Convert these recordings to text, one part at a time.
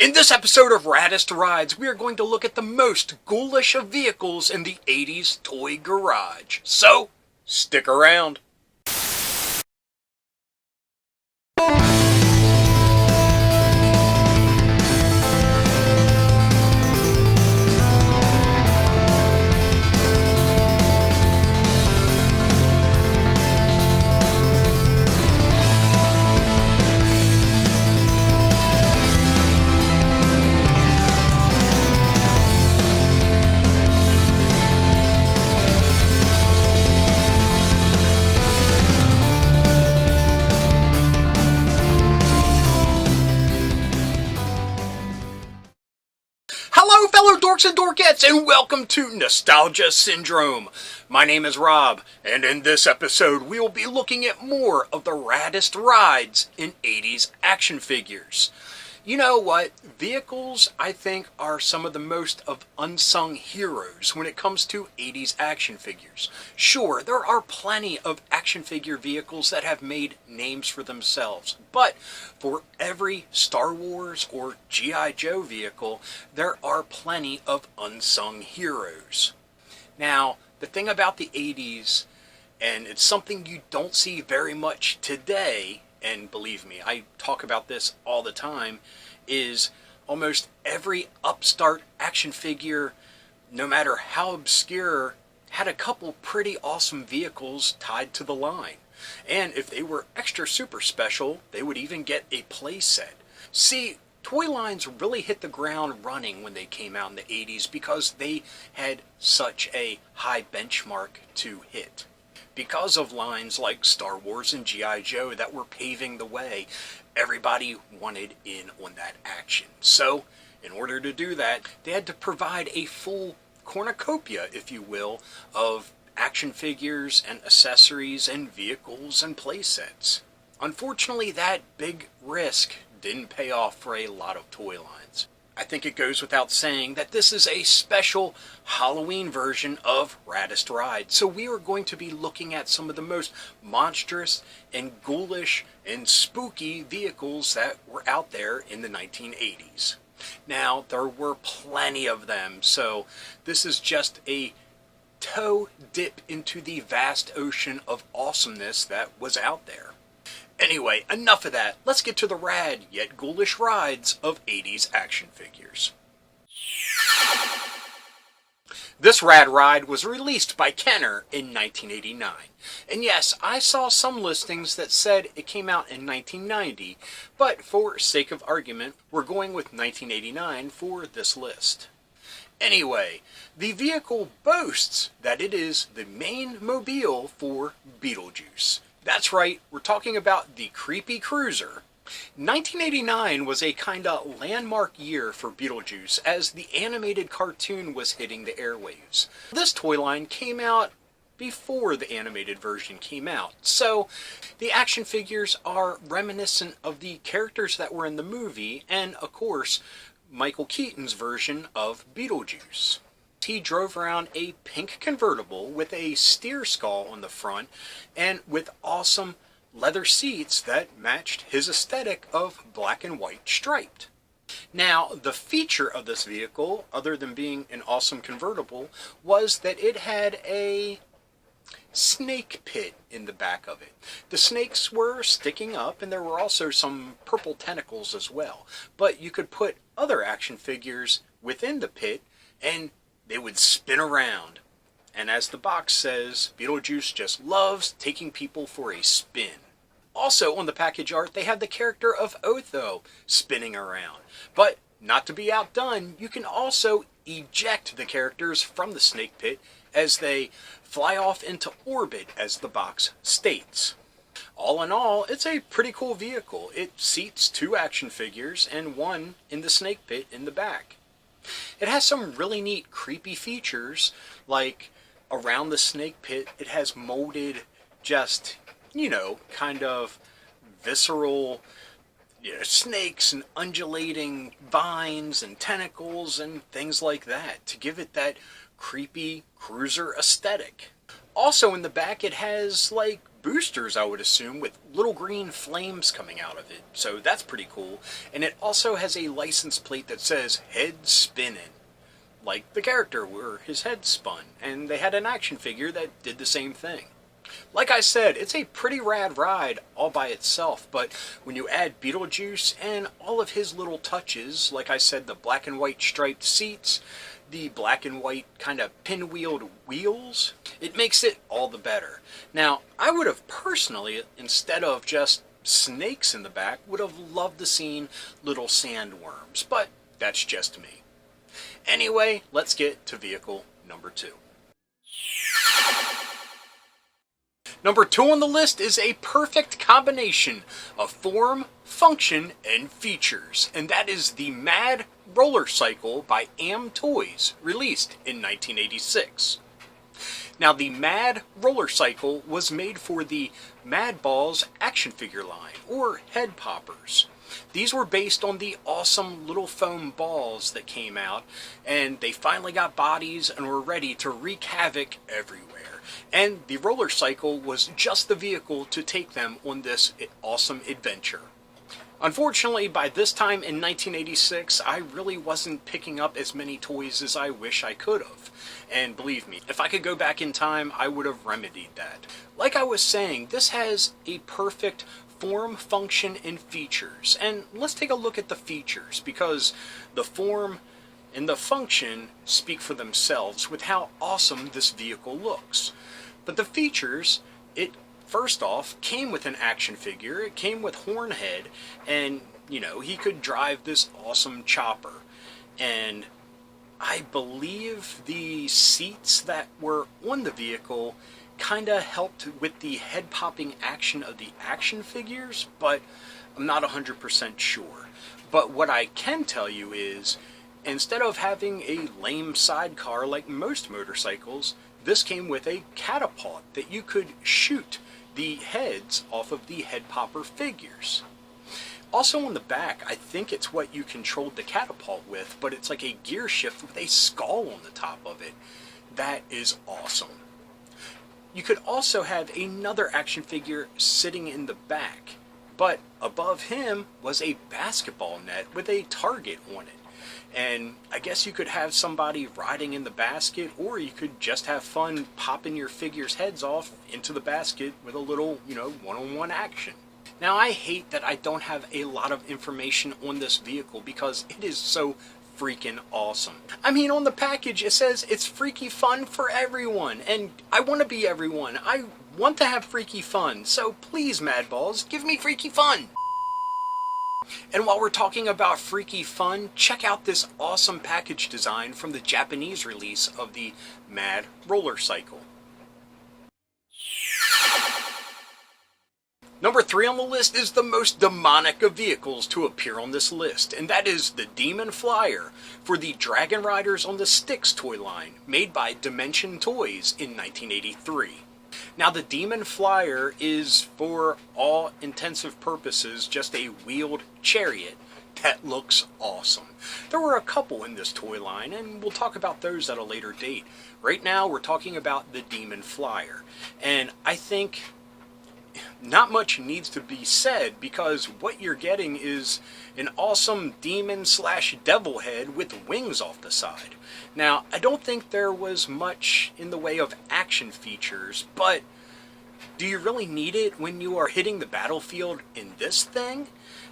In this episode of Raddest Rides, we are going to look at the most ghoulish of vehicles in the 80s toy garage. So, stick around. Hello, fellow dorks and dorkettes, and welcome to Nostalgia Syndrome. My name is Rob, and in this episode, we will be looking at more of the raddest rides in 80s action figures. You know what? Vehicles, I think, are some of the most of unsung heroes when it comes to 80s action figures. Sure, there are plenty of action figure vehicles that have made names for themselves, but for every Star Wars or G.I. Joe vehicle, there are plenty of unsung heroes. Now, the thing about the 80s, and it's something you don't see very much today, and believe me, I talk about this all the time, is almost every upstart action figure, no matter how obscure, had a couple pretty awesome vehicles tied to the line. And if they were extra super special, they would even get a play set. See, toy lines really hit the ground running when they came out in the 80s because they had such a high benchmark to hit. Because of lines like Star Wars and G.I. Joe that were paving the way, everybody wanted in on that action. So, in order to do that, they had to provide a full cornucopia, if you will, of action figures and accessories and vehicles and playsets. Unfortunately, that big risk didn't pay off for a lot of toy lines. I think it goes without saying that this is a special Halloween version of Raddest Rides. So we are going to be looking at some of the most monstrous and ghoulish and spooky vehicles that were out there in the 1980s. Now, there were plenty of them, so this is just a toe dip into the vast ocean of awesomeness that was out there. Anyway, enough of that. Let's get to the rad yet ghoulish rides of 80s action figures. This rad ride was released by Kenner in 1989. And yes, I saw some listings that said it came out in 1990, but for sake of argument, we're going with 1989 for this list. Anyway, the vehicle boasts that it is the main mobile for Beetlejuice. That's right, we're talking about the Creepy Cruiser. 1989 was a kinda landmark year for Beetlejuice as the animated cartoon was hitting the airwaves. This toy line came out before the animated version came out, so the action figures are reminiscent of the characters that were in the movie and, of course, Michael Keaton's version of Beetlejuice. He drove around a pink convertible with a steer skull on the front and with awesome leather seats that matched his aesthetic of black and white striped. Now, the feature of this vehicle, other than being an awesome convertible, was that it had a snake pit in the back of it. The snakes were sticking up and there were also some purple tentacles as well. But you could put other action figures within the pit and they would spin around. And as the box says, Beetlejuice just loves taking people for a spin. Also on the package art, they have the character of Otho spinning around. But not to be outdone, you can also eject the characters from the snake pit as they fly off into orbit, as the box states. All in all, it's a pretty cool vehicle. It seats 2 action figures and 1 in the snake pit in the back. It has some really neat creepy features, like around the snake pit it has molded just, kind of visceral snakes and undulating vines and tentacles and things like that to give it that creepy cruiser aesthetic. Also in the back it has like boosters, I would assume, with little green flames coming out of it. So that's pretty cool. And it also has a license plate that says head spinning, like the character where his head spun. And they had an action figure that did the same thing. Like I said, it's a pretty rad ride all by itself, but when you add Beetlejuice and all of his little touches, like I said, the black and white striped seats, the black and white kind of pinwheeled wheels, it makes it all the better. Now, I would have personally, instead of just snakes in the back, would have loved to seen little sandworms, but that's just me. Anyway, let's get to vehicle number 2. Number 2 on the list is a perfect combination of form, function, and features, and that is the Mad Roller Cycle by Am Toys, released in 1986. Now, the Mad Roller Cycle was made for the Mad Balls action figure line, or head poppers. These were based on the awesome little foam balls that came out, and they finally got bodies and were ready to wreak havoc everywhere. And the roller cycle was just the vehicle to take them on this awesome adventure. Unfortunately, by this time in 1986, I really wasn't picking up as many toys as I wish I could have. And believe me, if I could go back in time, I would have remedied that. Like I was saying, this has a perfect form, function, and features. And let's take a look at the features, because the form and the function speak for themselves with how awesome this vehicle looks. But the features, it first off came with an action figure, it came with Hornhead, and he could drive this awesome chopper. And I believe the seats that were on the vehicle kinda helped with the head popping action of the action figures, but I'm not 100% sure. But what I can tell you is, instead of having a lame sidecar like most motorcycles, this came with a catapult that you could shoot the heads off of the head popper figures. Also on the back, I think it's what you controlled the catapult with, but it's like a gear shift with a skull on the top of it. That is awesome. You could also have another action figure sitting in the back, but above him was a basketball net with a target on it. And I guess you could have somebody riding in the basket, or you could just have fun popping your figures' heads off into the basket with a little, one-on-one action. Now, I hate that I don't have a lot of information on this vehicle because it is so freaking awesome. I mean, on the package it says it's freaky fun for everyone, and I want to be everyone. I want to have freaky fun, so please, Madballs, give me freaky fun! And while we're talking about freaky fun, check out this awesome package design from the Japanese release of the Mad Roller Cycle. Number 3 on the list is the most demonic of vehicles to appear on this list, and that is the Demon Flyer for the Dragon Riders on the Sticks toy line, made by Dimension Toys in 1983. Now, the Demon Flyer is, for all intensive purposes, just a wheeled chariot that looks awesome. There were a couple in this toy line, and we'll talk about those at a later date. Right now, we're talking about the Demon Flyer, and I think not much needs to be said, because what you're getting is an awesome demon/devil head with wings off the side. Now, I don't think there was much in the way of action features, but do you really need it when you are hitting the battlefield in this thing?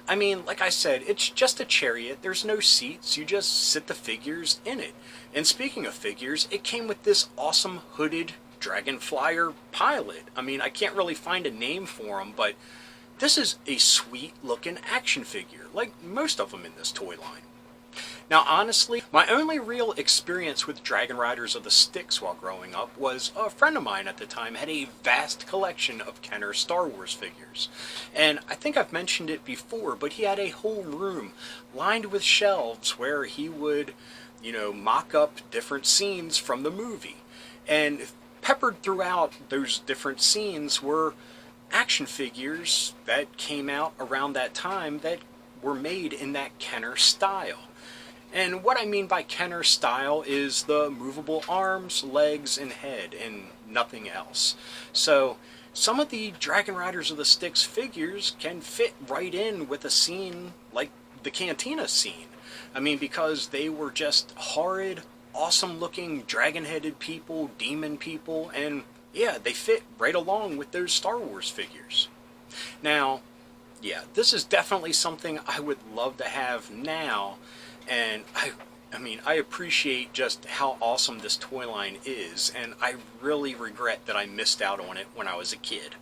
I mean, like I said, it's just a chariot, there's no seats, you just sit the figures in it. And speaking of figures, it came with this awesome hooded Dragon Flyer pilot. I mean, I can't really find a name for him, but this is a sweet looking action figure, like most of them in this toy line. Now, honestly, my only real experience with Dragon Riders of the Sticks while growing up was a friend of mine at the time had a vast collection of Kenner Star Wars figures. And I think I've mentioned it before, but he had a whole room lined with shelves where he would, mock up different scenes from the movie. And peppered throughout those different scenes were action figures that came out around that time that were made in that Kenner style. And what I mean by Kenner style is the movable arms, legs, and head, and nothing else. So, some of the Dragon Riders of the Styx figures can fit right in with a scene like the cantina scene. I mean, because they were just horrid, awesome looking dragon-headed people, demon people, and yeah, they fit right along with those Star Wars figures. Now, yeah, this is definitely something I would love to have now, and I mean, I appreciate just how awesome this toy line is, and I really regret that I missed out on it when I was a kid.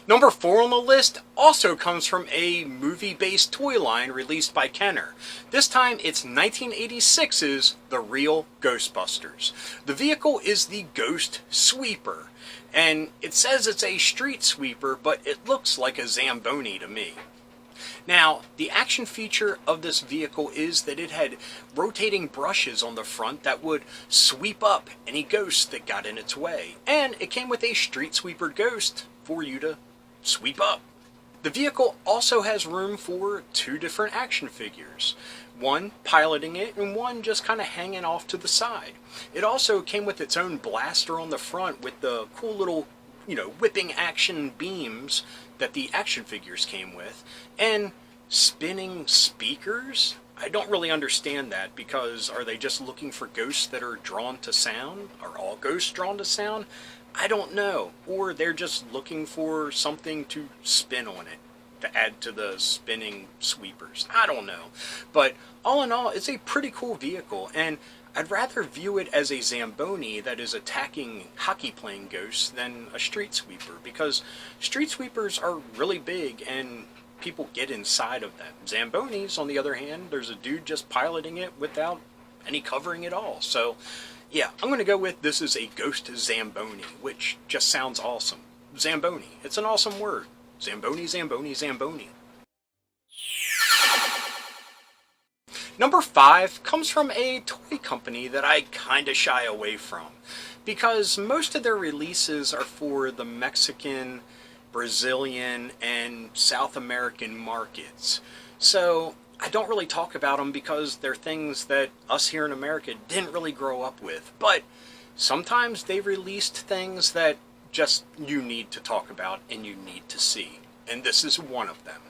Number 4 on the list also comes from a movie-based toy line released by Kenner. This time it's 1986's The Real Ghostbusters. The vehicle is the Ghost Sweeper, and it says it's a street sweeper, but it looks like a Zamboni to me. Now, the action feature of this vehicle is that it had rotating brushes on the front that would sweep up any ghosts that got in its way. And it came with a street sweeper ghost for you to sweep up. The vehicle also has room for 2 different action figures. One piloting it and one just kind of hanging off to the side. It also came with its own blaster on the front with the cool little, whipping action beams that the action figures came with, and spinning speakers. I don't really understand that, because are they just looking for ghosts that are drawn to sound? Are all ghosts drawn to sound? I don't know. Or they're just looking for something to spin on it to add to the spinning sweepers. I don't know. But all in all, it's a pretty cool vehicle, and I'd rather view it as a Zamboni that is attacking hockey-playing ghosts than a street sweeper, because street sweepers are really big and people get inside of them. Zambonis, on the other hand, there's a dude just piloting it without any covering at all. So, yeah, I'm going to go with this is a Ghost Zamboni, which just sounds awesome. Zamboni, it's an awesome word. Zamboni, Zamboni, Zamboni. Number 5 comes from a toy company that I kinda shy away from, because most of their releases are for the Mexican, Brazilian, and South American markets. So I don't really talk about them because they're things that us here in America didn't really grow up with. But sometimes they released things that just you need to talk about and you need to see. And this is one of them.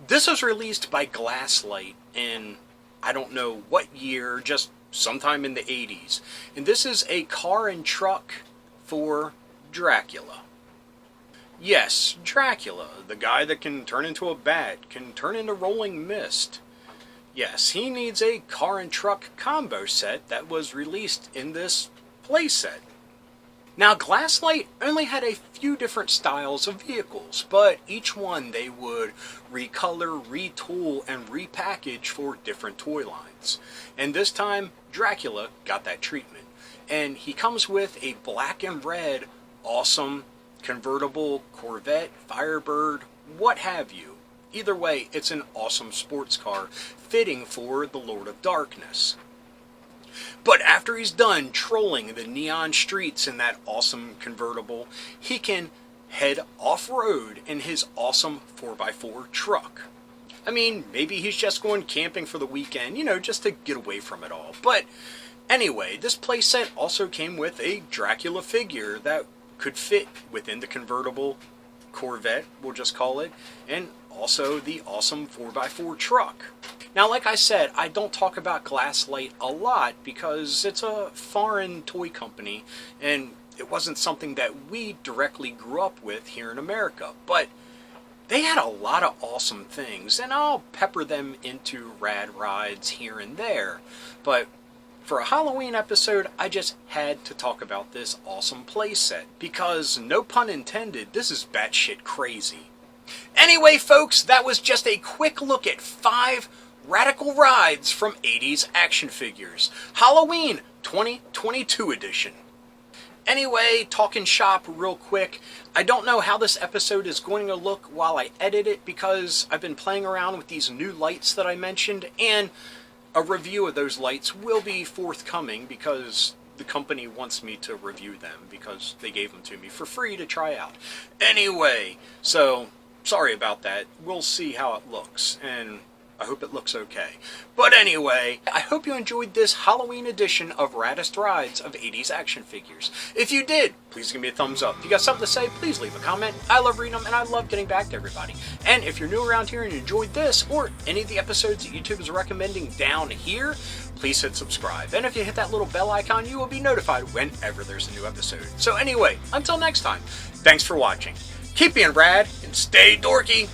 This was released by Glasslight in I don't know what year, just sometime in the 80s. And this is a car and truck for Dracula. Yes, Dracula, the guy that can turn into a bat, can turn into rolling mist. Yes, he needs a car and truck combo set that was released in this playset. Now, Glasslight only had a few different styles of vehicles, but each one they would recolor, retool, and repackage for different toy lines. And this time, Dracula got that treatment. And he comes with a black and red, awesome, convertible Corvette, Firebird, what have you. Either way, it's an awesome sports car, fitting for the Lord of Darkness. But after he's done trolling the neon streets in that awesome convertible, he can head off-road in his awesome 4x4 truck. I mean, maybe he's just going camping for the weekend, just to get away from it all. But anyway, this playset also came with a Dracula figure that could fit within the convertible Corvette, we'll just call it, and also the awesome 4x4 truck. Now, like I said, I don't talk about Glasslight a lot because it's a foreign toy company and it wasn't something that we directly grew up with here in America. But they had a lot of awesome things, and I'll pepper them into rad rides here and there. But for a Halloween episode, I just had to talk about this awesome playset because, no pun intended, this is batshit crazy. Anyway, folks, that was just a quick look at 5 radical rides from 80s action figures. Halloween 2022 edition. Anyway, talking shop real quick. I don't know how this episode is going to look while I edit it because I've been playing around with these new lights that I mentioned, and a review of those lights will be forthcoming because the company wants me to review them because they gave them to me for free to try out. Anyway, so sorry about that. We'll see how it looks. And I hope it looks okay. But anyway, I hope you enjoyed this Halloween edition of Raddest Rides of 80s action figures. If you did, please give me a thumbs up. If you got something to say, please leave a comment. I love reading them, and I love getting back to everybody. And if you're new around here and you enjoyed this, or any of the episodes that YouTube is recommending down here, please hit subscribe. And if you hit that little bell icon, you will be notified whenever there's a new episode. So anyway, until next time, thanks for watching. Keep being rad, and stay dorky.